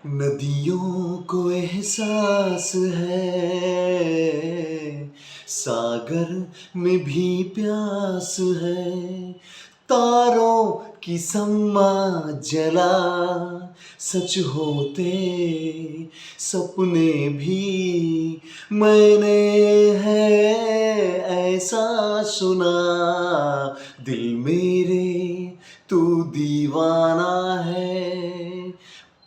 नदियों को एहसास है, सागर में भी प्यास है। तारों की सम्मा जला, सच होते सपने भी मैंने है ऐसा सुना। दिल मेरे तू दीवाना है,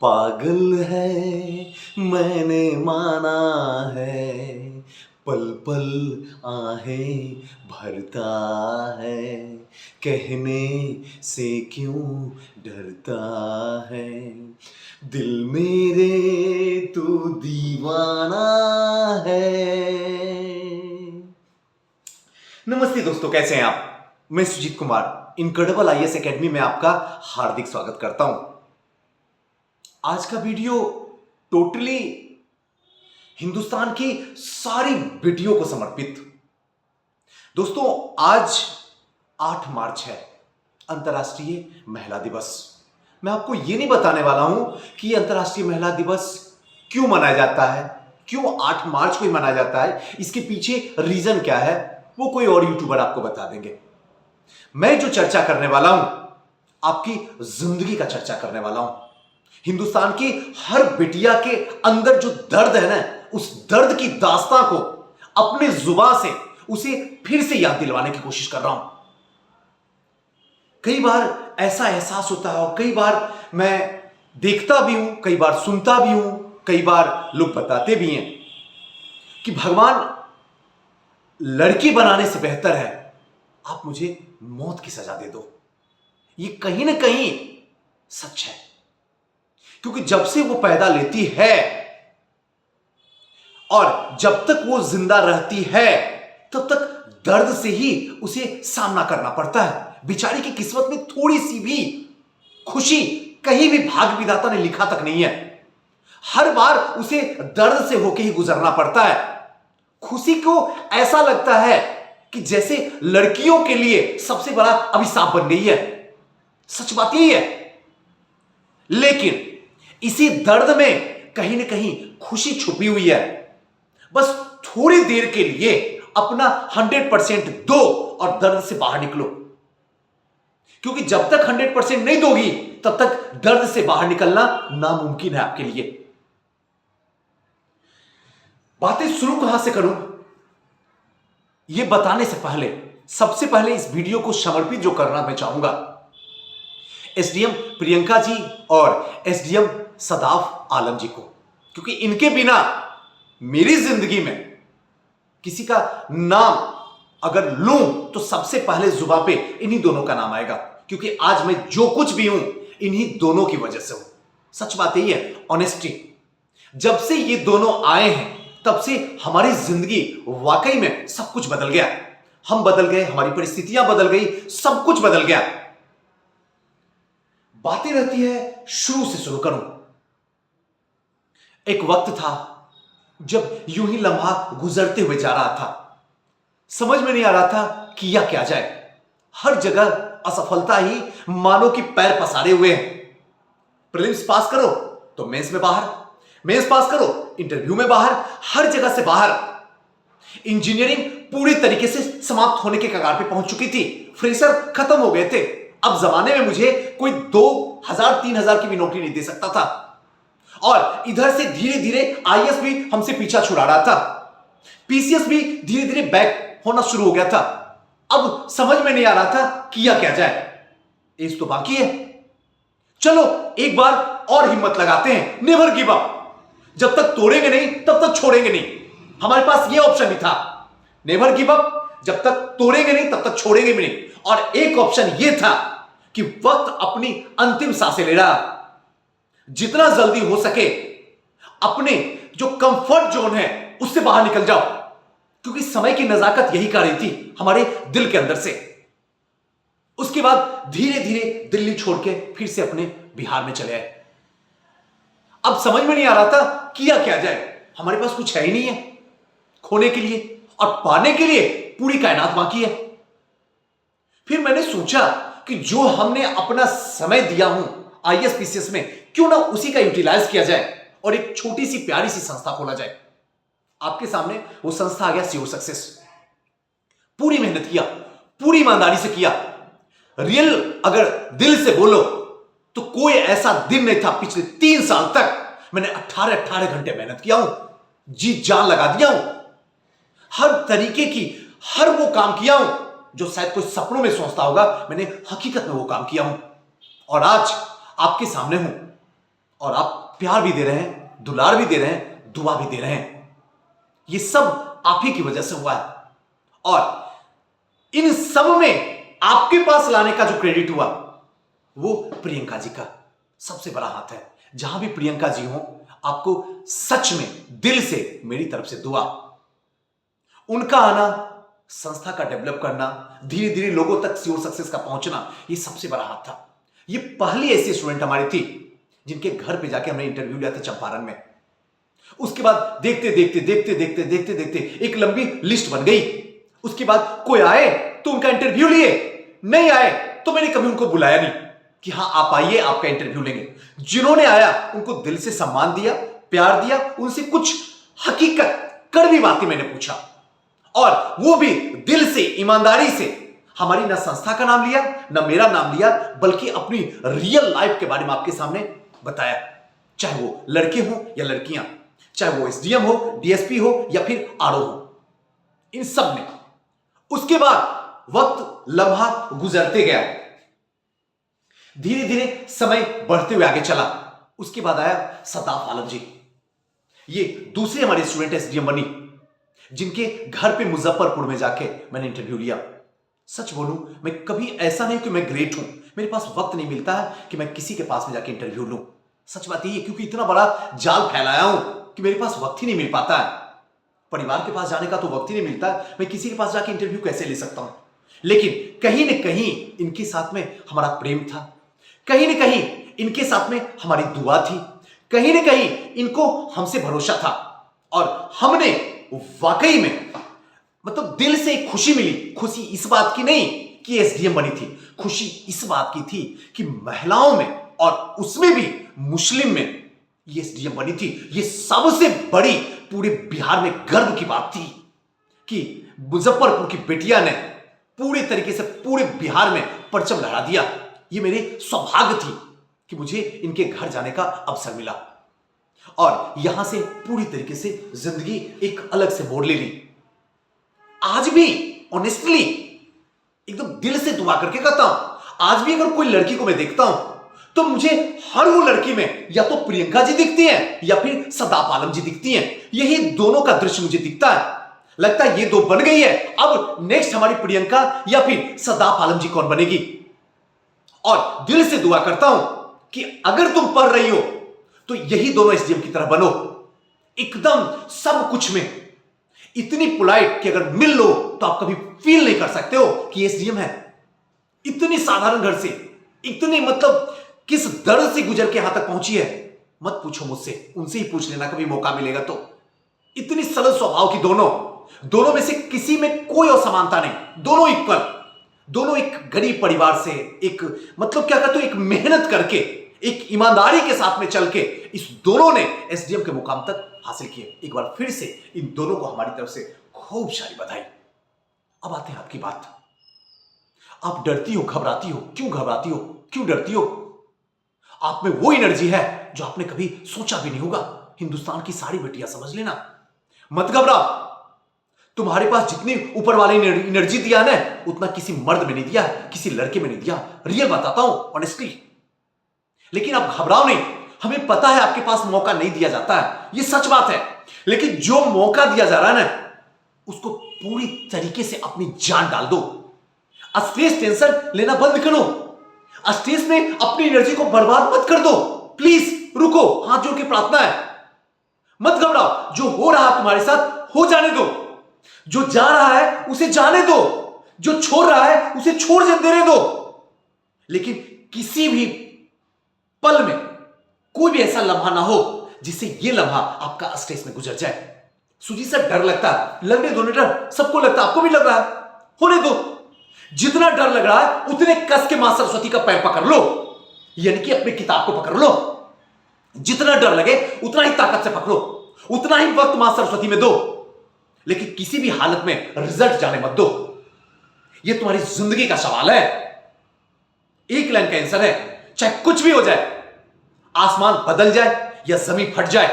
पागल है मैंने माना है। पल पल आहें भरता है, कहने से क्यों डरता है। दिल मेरे तू दीवाना है। नमस्ते दोस्तों, कैसे हैं आप? मैं Sujit Kumar incredible IAS academy में आपका हार्दिक स्वागत करता हूं। आज का वीडियो टोटली हिंदुस्तान की सारी बेटियों को समर्पित। दोस्तों, आज 8 मार्च है, अंतर्राष्ट्रीय महिला दिवस। मैं आपको यह नहीं बताने वाला हूं कि अंतर्राष्ट्रीय महिला दिवस क्यों मनाया जाता है, क्यों 8 मार्च को ही मनाया जाता है, इसके पीछे रीजन क्या है, वो कोई और यूट्यूबर आपको बता देंगे। मैं जो चर्चा करने वाला हूं, आपकी जिंदगी का चर्चा करने वाला हूं। हिंदुस्तान की हर बिटिया के अंदर जो दर्द है ना, उस दर्द की दास्तां को अपने जुबान से उसे फिर से याद दिलवाने की कोशिश कर रहा हूं। कई बार ऐसा एहसास होता है और कई बार मैं देखता भी हूं, कई बार सुनता भी हूं, कई बार लोग बताते भी हैं कि भगवान लड़की बनाने से बेहतर है आप मुझे मौत की सजा दे दो। ये कहीं ना कहीं सच है, क्योंकि जब से वो पैदा लेती है और जब तक वो जिंदा रहती है, तब तक दर्द से ही उसे सामना करना पड़ता है। बेचारी की किस्मत में थोड़ी सी भी खुशी कहीं भी भाग्य विधाता ने लिखा तक नहीं है। हर बार उसे दर्द से होकर ही गुजरना पड़ता है। खुशी को ऐसा लगता है कि जैसे लड़कियों के लिए सबसे बड़ा अभिशाप बन गई है। सच बात यही है, लेकिन इसी दर्द में कहीं ना कहीं खुशी छुपी हुई है। बस थोड़ी देर के लिए अपना 100% दो और दर्द से बाहर निकलो, क्योंकि जब तक 100% नहीं दोगी, तब तक दर्द से बाहर निकलना नामुमकिन है आपके लिए। बातें शुरू कहां से करूं, यह बताने से पहले सबसे पहले इस वीडियो को समर्पित जो करना मैं चाहूंगा एसडीएम प्रियंका जी और एसडीएम सदाफ आलम जी को, क्योंकि इनके बिना मेरी जिंदगी में किसी का नाम अगर लूं तो सबसे पहले जुबान पे इन्हीं दोनों का नाम आएगा, क्योंकि आज मैं जो कुछ भी हूं इन्हीं दोनों की वजह से हूं। सच बात यही है, ऑनेस्टी। जब से ये दोनों आए हैं, तब से हमारी जिंदगी वाकई में सब कुछ बदल गया। हम बदल गए, हमारी परिस्थितियां बदल गई, सब कुछ बदल गया। बातें रहती है, शुरू से शुरू करूं। एक वक्त था जब यूं ही लम्हा गुजरते हुए जा रहा था, समझ में नहीं आ रहा था किया क्या जाए। हर जगह असफलता ही मानो कि पैर पसारे हुए हैं। प्रीलिम्स पास करो तो मेंस में बाहर, मेंस पास करो इंटरव्यू में बाहर, हर जगह से बाहर। इंजीनियरिंग पूरी तरीके से समाप्त होने के कगार पे पहुंच चुकी थी, फ्रेशर खत्म हो गए थे। अब जमाने में मुझे कोई 2000 3000 की भी नौकरी नहीं दे सकता था, और इधर से धीरे धीरे आईएएस भी हमसे पीछा छुड़ा रहा था, पीसीएस भी धीरे धीरे बैक होना शुरू हो गया था। अब समझ में नहीं आ रहा था किया क्या जाए। एज तो बाकी है, चलो एक बार और हिम्मत लगाते हैं। Never give up. जब तक तोड़ेंगे नहीं तब तक छोड़ेंगे नहीं। हमारे पास यह ऑप्शन भी था, नेवर गिव अप। जब तक तोड़ेंगे नहीं तब तक छोड़ेंगे भी नहीं। और एक ऑप्शन यह था कि वक्त अपनी अंतिम सांसें ले रहा, जितना जल्दी हो सके अपने जो कंफर्ट जोन है उससे बाहर निकल जाओ, क्योंकि समय की नजाकत यही कह रही थी हमारे दिल के अंदर से। उसके बाद धीरे धीरे दिल्ली छोड़ के फिर से अपने बिहार में चले आए। अब समझ में नहीं आ रहा था किया क्या जाए। हमारे पास कुछ है ही नहीं है खोने के लिए, और पाने के लिए पूरी कायनात बाकी है। फिर मैंने सोचा कि जो हमने अपना समय दिया हूं आईएएस पीसीएस में, क्यों ना उसी का यूटिलाइज किया जाए और एक छोटी सी प्यारी सी संस्था खोला जाए। आपके सामने वो संस्था आ गया सीओ सक्सेस। पूरी मेहनत किया, पूरी ईमानदारी से किया। रियल अगर दिल से बोलो तो कोई ऐसा दिन नहीं था पिछले 3 साल तक मैंने 18 घंटे मेहनत किया हूं, जी जान लगा दिया हूं, हर तरीके की हर वो काम किया हूं जो शायद कोई सपनों में सोचता होगा, मैंने हकीकत में वो काम किया हूं। और आज आपके सामने हूं और आप प्यार भी दे रहे हैं, दुलार भी दे रहे हैं, दुआ भी दे रहे हैं। ये सब आप ही की वजह से हुआ है। और इन सब में आपके पास लाने का जो क्रेडिट हुआ वो प्रियंका जी का सबसे बड़ा हाथ है। जहां भी प्रियंका जी हो, आपको सच में दिल से मेरी तरफ से दुआ। उनका आना, संस्था का डेवलप करना, धीरे धीरे लोगों तक सीओ सक्सेस का पहुंचना, ये सबसे बड़ा हाथ था। ये पहली ऐसी स्टूडेंट हमारी थी जिनके घर पे जाके हमने इंटरव्यू लिया था चंपारण में। उसके बाद देखते देखते देखते देखते देखते देखते एक लंबी लिस्ट बन गई। उसके बाद कोई आए तो उनका इंटरव्यू लिए, नहीं आए तो मैंने कभी उनको बुलाया नहीं कि हां आप आइए, आपका इंटरव्यू लेंगे। जिन्होंने आया उनको दिल से सम्मान दिया, प्यार दिया, उनसे कुछ हकीकत कड़वी बातें मैंने पूछा और वो भी दिल से, ईमानदारी से। हमारी ना संस्था का नाम लिया, ना मेरा नाम लिया, बल्कि अपनी रियल लाइफ के बारे में आपके सामने बताया। चाहे वो लड़के हो या लड़कियां, चाहे वो एसडीएम हो, डीएसपी हो या फिर आरओ हो, इन सब ने। उसके बाद वक्त लम्हा गुजरते गया, धीरे धीरे समय बढ़ते हुए आगे चला। उसके बाद आया सदाफ आलम जी। ये दूसरे हमारे स्टूडेंट एसडीएम बनी, जिनके घर पे मुजफ्फरपुर में जाके मैंने इंटरव्यू लिया। सच बोलूं, मैं कभी ऐसा नहीं कि मैं ग्रेट हूं, मेरे पास वक्त नहीं मिलता है कि मैं किसी के पास में जाके इंटरव्यू लूं। सच बात यही है, क्योंकि इतना बड़ा जाल फैलाया हूं कि मेरे पास वक्त ही नहीं मिल पाता है। परिवार के पास जाने का तो वक्त ही नहीं मिलता, मैं किसी के पास जाके इंटरव्यू कैसे ले सकता हूं। लेकिन कहीं न कहीं इनके साथ में हमारा प्रेम था, कहीं न कहीं इनके साथ में हमारी दुआ थी, कहीं न कहीं इनको हमसे भरोसा था। और हमने वाकई में मतलब दिल से एक खुशी मिली। खुशी इस बात की नहीं कि एसडीएम बनी थी, खुशी इस बात की थी कि महिलाओं में और उसमें भी मुस्लिम में ये एसडीएम बनी थी। ये सबसे बड़ी पूरे बिहार में गर्व की बात थी कि मुजफ्फरपुर की बेटिया ने पूरे तरीके से पूरे बिहार में परचम लहरा दिया। ये मेरे सौभाग्य थी कि मुझे इनके घर जाने का अवसर मिला और यहां से पूरी तरीके से जिंदगी एक अलग से मोड़ ले ली। आज भी ऑनेस्टली एकदम दिल से दुआ करके कहता हूं, आज भी अगर कोई लड़की को मैं देखता हूं तो मुझे हर वो लड़की में या तो प्रियंका जी दिखती हैं या फिर सदाफ आलम जी दिखती हैं। यही दोनों का दृश्य मुझे दिखता है। लगता है ये दो बन गई है, अब नेक्स्ट हमारी प्रियंका या फिर सदाफ आलम जी कौन बनेगी। और दिल से दुआ करता हूं कि अगर तुम पढ़ रही हो तो यही दोनों एसडीएम की तरह बनो, एकदम सब कुछ में इतनी पोलाइट कि अगर मिल लो तो आप कभी फील नहीं कर सकते हो कि एसडीएम है। इतनी साधारण घर से, इतनी मतलब किस दर्द से गुजर के यहां तक पहुंची है मत पूछो मुझसे, उनसे ही पूछ लेना कभी मौका मिलेगा तो। इतनी सरल स्वभाव की दोनों में से किसी में कोई असमानता नहीं, दोनों इक्वल, दोनों एक गरीब परिवार से, एक मतलब क्या कहते हो, एक मेहनत करके, एक ईमानदारी के साथ में चल के इस दोनों ने एसडीएम के मुकाम तक हासिल किए। एक बार फिर से इन दोनों को हमारी तरफ से खूब सारी बधाई। अब आते हैं आपकी बात। आप डरती हो, घबराती हो, क्यों घबराती हो, क्यों डरती हो? आप में वो एनर्जी है जो आपने कभी सोचा भी नहीं होगा। हिंदुस्तान की सारी बेटियां समझ लेना, मत घबराओ। तुम्हारे पास जितनी ऊपर वाले ने एनर्जी दिया ना, उतना किसी मर्द में नहीं दिया, किसी लड़के में नहीं दिया। रियल बताता हूं, ऑनेस्टली। लेकिन आप घबराओ नहीं, हमें पता है आपके पास मौका नहीं दिया जाता है, ये सच बात है। लेकिन जो मौका दिया जा रहा है ना, उसको पूरी तरीके से अपनी जान डाल दो। स्ट्रेस टेंशन लेना बंद करो, स्ट्रेस में अपनी एनर्जी को बर्बाद मत कर दो। प्लीज रुको, हाथ जोड़ के प्रार्थना है, मत घबराओ। जो हो रहा है तुम्हारे साथ हो जाने दो, जो जा रहा है उसे जाने दो, जो छोड़ रहा है उसे छोड़ देने दो। लेकिन किसी भी पल में कोई भी ऐसा लम्हा ना हो जिससे यह लम्हा आपका स्ट्रेस में गुजर जाए। सुजी सर डर लगता है, लगने दो ना डर, सबको लगता है, आपको भी लग रहा है, होने दो। जितना डर लग रहा है उतने कस के मां सरस्वती का पैर पकड़ लो, यानी कि अपनी किताब को पकड़ लो। जितना डर लगे उतना ही ताकत से पकड़ो, उतना ही वक्त मां सरस्वती में दो, लेकिन किसी भी हालत में रिजल्ट जाने मत दो। यह तुम्हारी जिंदगी का सवाल है, एक लाइन का आंसर है। चाहे कुछ भी हो जाए, आसमान बदल जाए या जमीन फट जाए,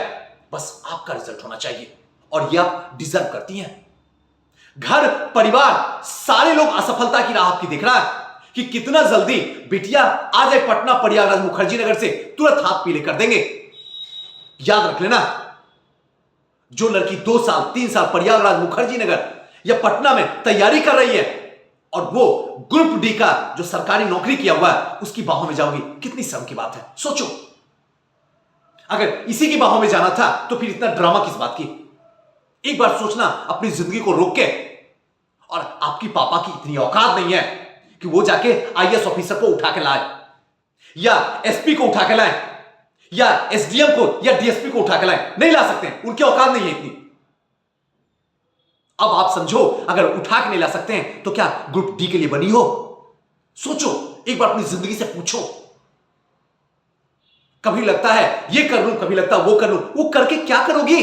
बस आपका रिजल्ट होना चाहिए, और यह आप डिजर्व करती हैं। घर परिवार सारे लोग असफलता की राह आपकी देख रहा है कि कितना जल्दी बिटिया आ जाए पटना प्रयागराज मुखर्जी नगर से, तुरंत हाथ पीले कर देंगे। याद रख लेना, जो लड़की 2 साल 3 साल प्रयागराज मुखर्जी नगर या पटना में तैयारी कर रही है और वो ग्रुप डी का जो सरकारी नौकरी किया हुआ है उसकी बाहों में जाओगी, कितनी शर्म की बात है। सोचो, अगर इसी की बाहों में जाना था तो फिर इतना ड्रामा किस बात की। एक बार सोचना अपनी जिंदगी को रोक के। और आपकी पापा की इतनी औकात नहीं है कि वो जाके आईएएस ऑफिसर को उठा के लाए, या एसपी को उठा के लाए, या एसडीएम को या डीएसपी को उठा के लाए। नहीं ला सकते, उनकी औकात नहीं है इतनी। अब आप समझो, अगर उठा के नहीं ला सकते हैं तो क्या ग्रुप डी के लिए बनी हो? सोचो, एक बार अपनी जिंदगी से पूछो। कभी लगता है ये कर लूं, कभी लगता है वो कर लूं। वो करके क्या करोगी?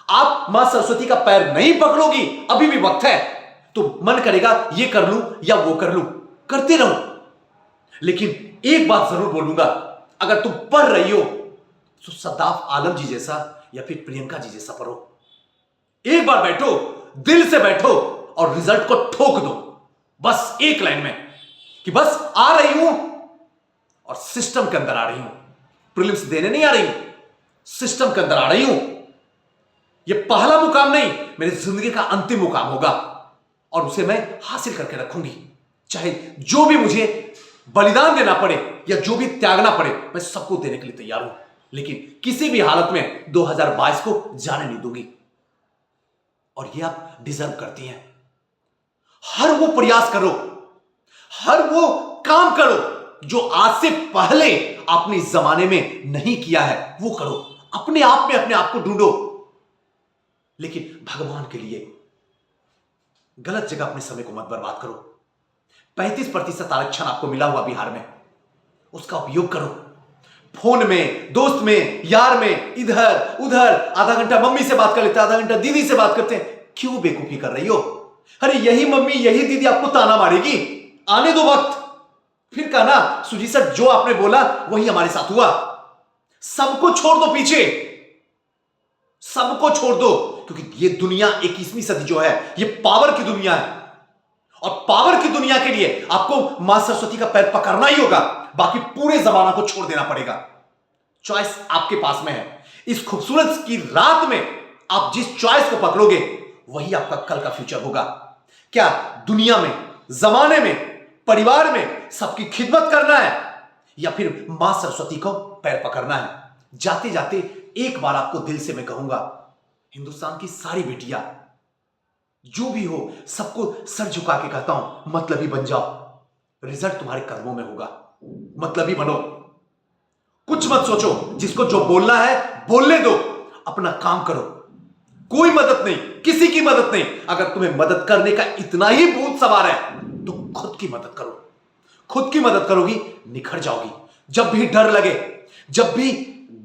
आप मां सरस्वती का पैर नहीं पकड़ोगी, अभी भी वक्त है। तो मन करेगा ये कर लूं या वो कर लूं, करते रहो। लेकिन एक बात जरूर बोलूंगा, अगर तुम पढ़ रही हो तो सद्दाफ आलम जी जैसा या फिर प्रियंका जी जैसा पढ़ो। एक बार बैठो, दिल से बैठो और रिजल्ट को ठोक दो, बस एक लाइन में, कि बस आ रही हूं और सिस्टम के अंदर आ रही हूं। प्रीलिम्स देने नहीं आ रही हूं, सिस्टम के अंदर आ रही हूं। यह पहला मुकाम नहीं, मेरी जिंदगी का अंतिम मुकाम होगा, और उसे मैं हासिल करके रखूंगी। चाहे जो भी मुझे बलिदान देना पड़े या जो भी त्यागना पड़े, मैं सबको देने के लिए तैयार हूं। लेकिन किसी भी हालत में 2022 को जाने नहीं दूंगी, और यह आप डिजर्व करती हैं। हर वो प्रयास करो, हर वो काम करो जो आज से पहले आपने इस जमाने में नहीं किया है, वो करो। अपने आप में अपने आप को ढूंढो, लेकिन भगवान के लिए गलत जगह अपने समय को मत बर्बाद करो। 35% आरक्षण आपको मिला हुआ बिहार में, उसका उपयोग करो। फोन में, दोस्त में, यार में, इधर उधर आधा घंटा मम्मी से बात कर लेते हैं, आधा घंटा दीदी से बात करते हैं। क्यों बेवकूफी कर रही हो? अरे यही मम्मी यही दीदी आपको ताना मारेगी, आने दो वक्त। फिर कहना सुजी सर जो आपने बोला वही हमारे साथ हुआ। सबको छोड़ दो पीछे, सबको छोड़ दो, क्योंकि ये दुनिया 21वीं सदी जो है ये पावर की दुनिया है, और पावर की दुनिया के लिए आपको मां सरस्वती का पैर पकड़ना ही होगा, बाकी पूरे जमाना को छोड़ देना पड़ेगा। चॉइस आपके पास में है। इस खूबसूरत की रात में आप जिस चॉइस को पकड़ोगे वही आपका कल का फ्यूचर होगा। क्या दुनिया में, जमाने में, परिवार में सबकी खिदमत करना है, या फिर मां सरस्वती को पैर पकड़ना है? जाते जाते एक बार आपको दिल से मैं कहूंगा, हिंदुस्तान की सारी बेटियां जो भी हो, सबको सर झुका के कहता हूं, मतलबी बन जाओ। रिजल्ट तुम्हारे कदमों में होगा, मतलबी बनो। कुछ मत सोचो, जिसको जो बोलना है बोलने दो, अपना काम करो। कोई मदद नहीं, किसी की मदद नहीं। अगर तुम्हें मदद करने का इतना ही भूत सवार है तो खुद की मदद करो। खुद की मदद करोगी, निखर जाओगी। जब भी डर लगे, जब भी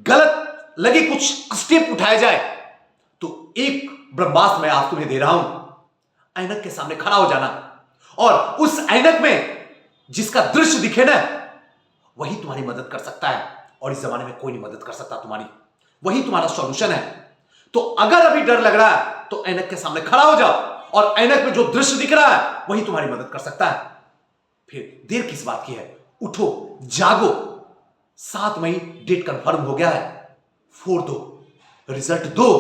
गलत लगे कुछ स्टेप उठाया जाए, तो एक ब्रह्मास्त्र मैं आज तुम्हें दे रहा हूं। ऐनक के सामने खड़ा हो जाना, और उस ऐनक में जिसका दृश्य दिखे ना, वही तुम्हारी मदद कर सकता है, और इस जमाने में कोई नहीं मदद कर सकता तुम्हारी। वही तुम्हारा सॉल्यूशन है। तो अगर अभी डर लग रहा है तो ऐनक के सामने खड़ा हो जाओ, और ऐनक में जो दृश्य दिख रहा है वही तुम्हारी मदद कर सकता है। फिर देर किस बात की है? उठो, जागो। 7 मई डेट कंफर्म हो गया है, फोड़ दो, रिजल्ट दो,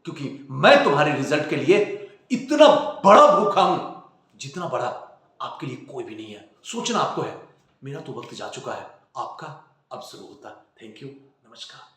क्योंकि मैं तुम्हारे रिजल्ट के लिए इतना बड़ा भूखा हूं जितना बड़ा आपके लिए कोई भी नहीं है। सोचना आपको है। मेरा तो वक्त जा चुका है, आपका अब शुरू होता है। थैंक यू, नमस्कार।